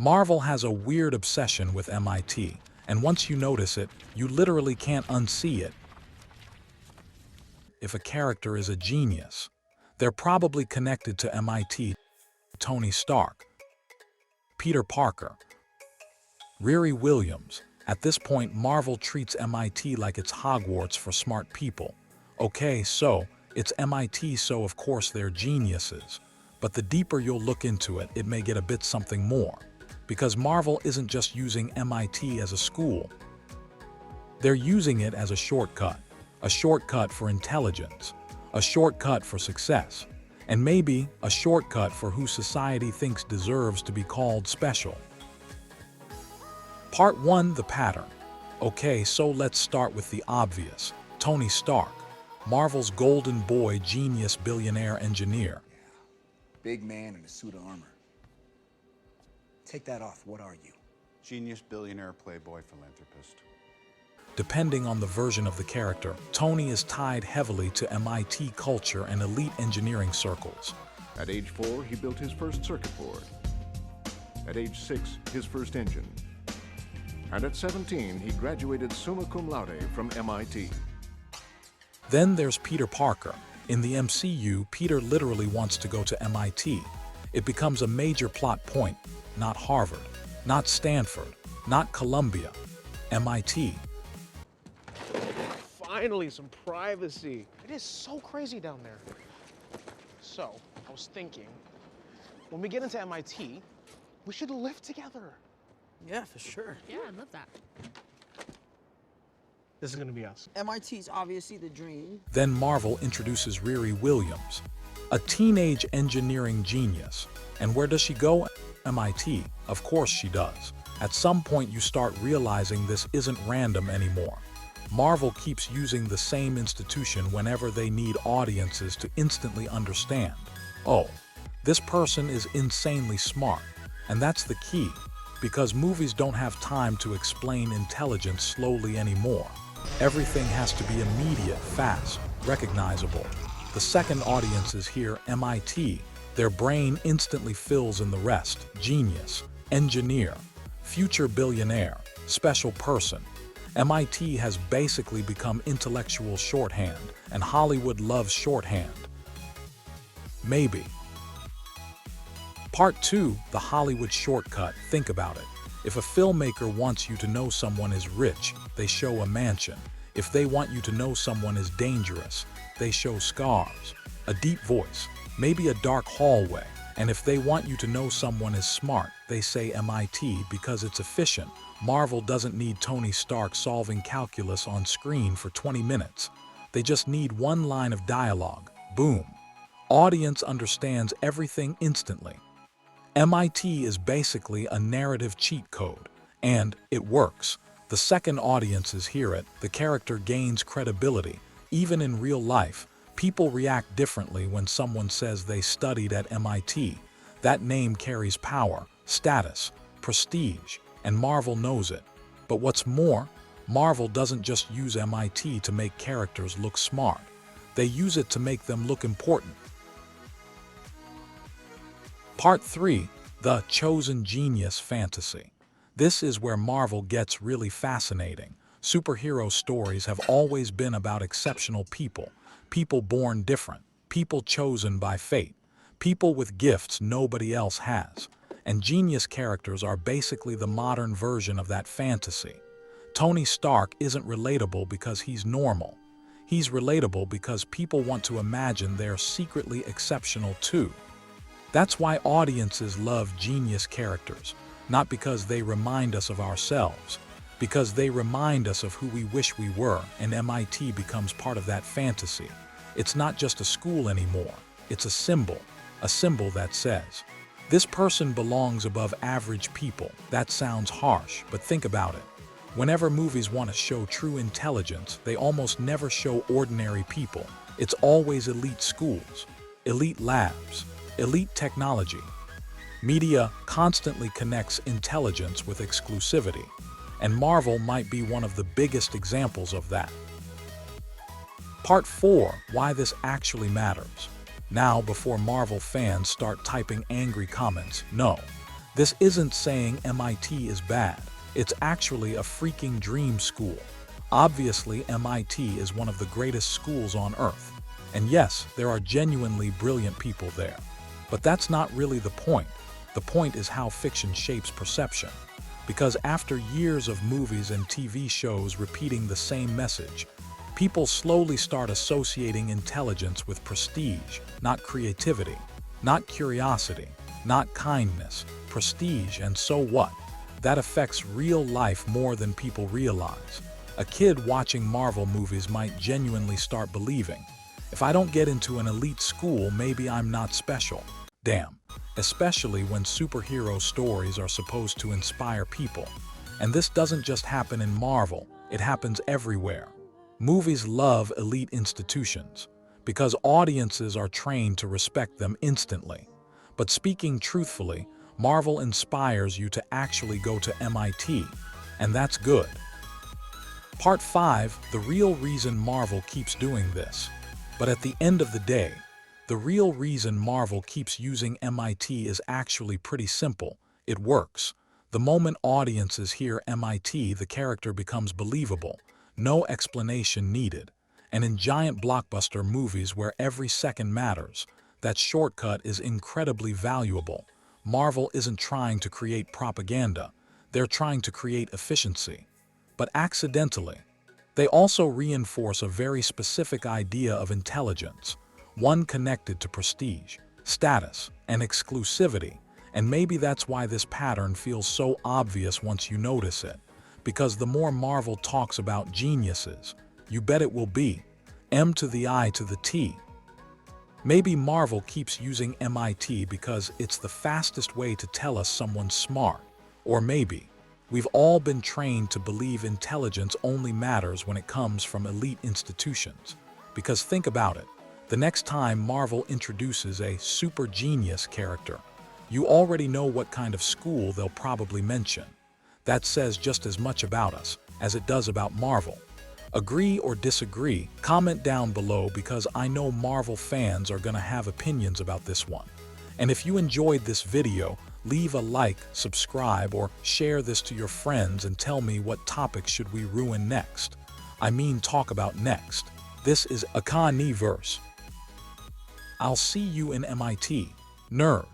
Marvel has a weird obsession with MIT, and once you notice it, you literally can't unsee it. If a character is a genius, they're probably connected to MIT. Tony Stark, Peter Parker, Riri Williams. At this point, Marvel treats MIT like it's Hogwarts for smart people. Okay, so it's MIT, so of course they're geniuses. But the deeper you'll look into it, it may get a bit something more. Because Marvel isn't just using MIT as a school. They're using it as a shortcut for intelligence, a shortcut for success, and maybe a shortcut for who society thinks deserves to be called special. Part 1, the pattern. Okay, so let's start with the obvious. Tony Stark, Marvel's golden boy, genius, billionaire, engineer. Big man in a suit of armor. Take that off, what are you? Genius, billionaire, playboy, philanthropist. Depending on the version of the character, Tony is tied heavily to MIT culture and elite engineering circles. At age 4, he built his first circuit board. At age 6, his first engine. And at 17, he graduated summa cum laude from MIT. Then there's Peter Parker. In the MCU, Peter literally wants to go to MIT. It becomes a major plot point. Not Harvard, not Stanford, not Columbia, MIT. Finally, some privacy. It is so crazy down there. So, I was thinking, when we get into MIT, we should live together. Yeah, for sure. Yeah, I love that. This is gonna be us. MIT's obviously the dream. Then Marvel introduces Riri Williams, a teenage engineering genius. And where does she go? MIT. Of course she does. At some point you start realizing this isn't random anymore. Marvel keeps using the same institution whenever they need audiences to instantly understand. Oh, this person is insanely smart. And that's the key, because movies don't have time to explain intelligence slowly anymore. Everything has to be immediate, fast, recognizable. The second audiences hear MIT, their brain instantly fills in the rest. Genius, engineer, future billionaire, special person. MIT has basically become intellectual shorthand, and Hollywood loves shorthand. Maybe. Part 2, the Hollywood shortcut. Think about it. If a filmmaker wants you to know someone is rich, they show a mansion. If they want you to know someone is dangerous, they show scars, a deep voice, maybe a dark hallway. And if they want you to know someone is smart, they say MIT because it's efficient. Marvel doesn't need Tony Stark solving calculus on screen for 20 minutes. They just need one line of dialogue. Boom. Audience understands everything instantly. MIT is basically a narrative cheat code, and it works. The second audiences hear it, the character gains credibility. Even in real life, people react differently when someone says they studied at MIT. That name carries power, status, prestige, and Marvel knows it. But what's more, Marvel doesn't just use MIT to make characters look smart. They use it to make them look important. Part 3, the chosen genius fantasy. This is where Marvel gets really fascinating. Superhero stories have always been about exceptional people, people born different, people chosen by fate, people with gifts nobody else has. And genius characters are basically the modern version of that fantasy. Tony Stark isn't relatable because he's normal. He's relatable because people want to imagine they're secretly exceptional too. That's why audiences love genius characters, not because they remind us of ourselves, because they remind us of who we wish we were, and MIT becomes part of that fantasy. It's not just a school anymore, it's a symbol that says, this person belongs above average people. That sounds harsh, but think about it. Whenever movies want to show true intelligence, they almost never show ordinary people. It's always elite schools, elite labs, elite technology. Media constantly connects intelligence with exclusivity, and Marvel might be one of the biggest examples of that. Part 4, why this actually matters. Now, before Marvel fans start typing angry comments, no, This isn't saying MIT is bad. It's actually a freaking dream school. Obviously, MIT is one of the greatest schools on Earth. And yes, there are genuinely brilliant people there. But that's not really the point. The point is how fiction shapes perception. Because after years of movies and TV shows repeating the same message, people slowly start associating intelligence with prestige, not creativity, not curiosity, not kindness, prestige, and so what? That affects real life more than people realize. A kid watching Marvel movies might genuinely start believing, if I don't get into an elite school, maybe I'm not special. Damn. Especially when superhero stories are supposed to inspire people. And this doesn't just happen in Marvel, it happens everywhere. Movies love elite institutions because audiences are trained to respect them instantly. But speaking truthfully, Marvel inspires you to actually go to MIT, and that's good. Part 5, the real reason Marvel keeps doing this. But at the end of the day, the real reason Marvel keeps using MIT is actually pretty simple. It works. The moment audiences hear MIT, the character becomes believable. No explanation needed. And in giant blockbuster movies where every second matters, that shortcut is incredibly valuable. Marvel isn't trying to create propaganda. They're trying to create efficiency. But accidentally, they also reinforce a very specific idea of intelligence, one connected to prestige, status, and exclusivity. And maybe that's why this pattern feels so obvious once you notice it. Because the more Marvel talks about geniuses, you bet it will be M to the I to the T. Maybe Marvel keeps using MIT because it's the fastest way to tell us someone's smart. Or maybe we've all been trained to believe intelligence only matters when it comes from elite institutions. Because think about it, the next time Marvel introduces a super genius character, you already know what kind of school they'll probably mention. That says just as much about us as it does about Marvel. Agree or disagree? Comment down below because I know Marvel fans are gonna have opinions about this one. And if you enjoyed this video, leave a like, subscribe, or share this to your friends and tell me what topic should we ruin next. I mean talk about next. This is Akane Verse. I'll see you in MIT, nerd.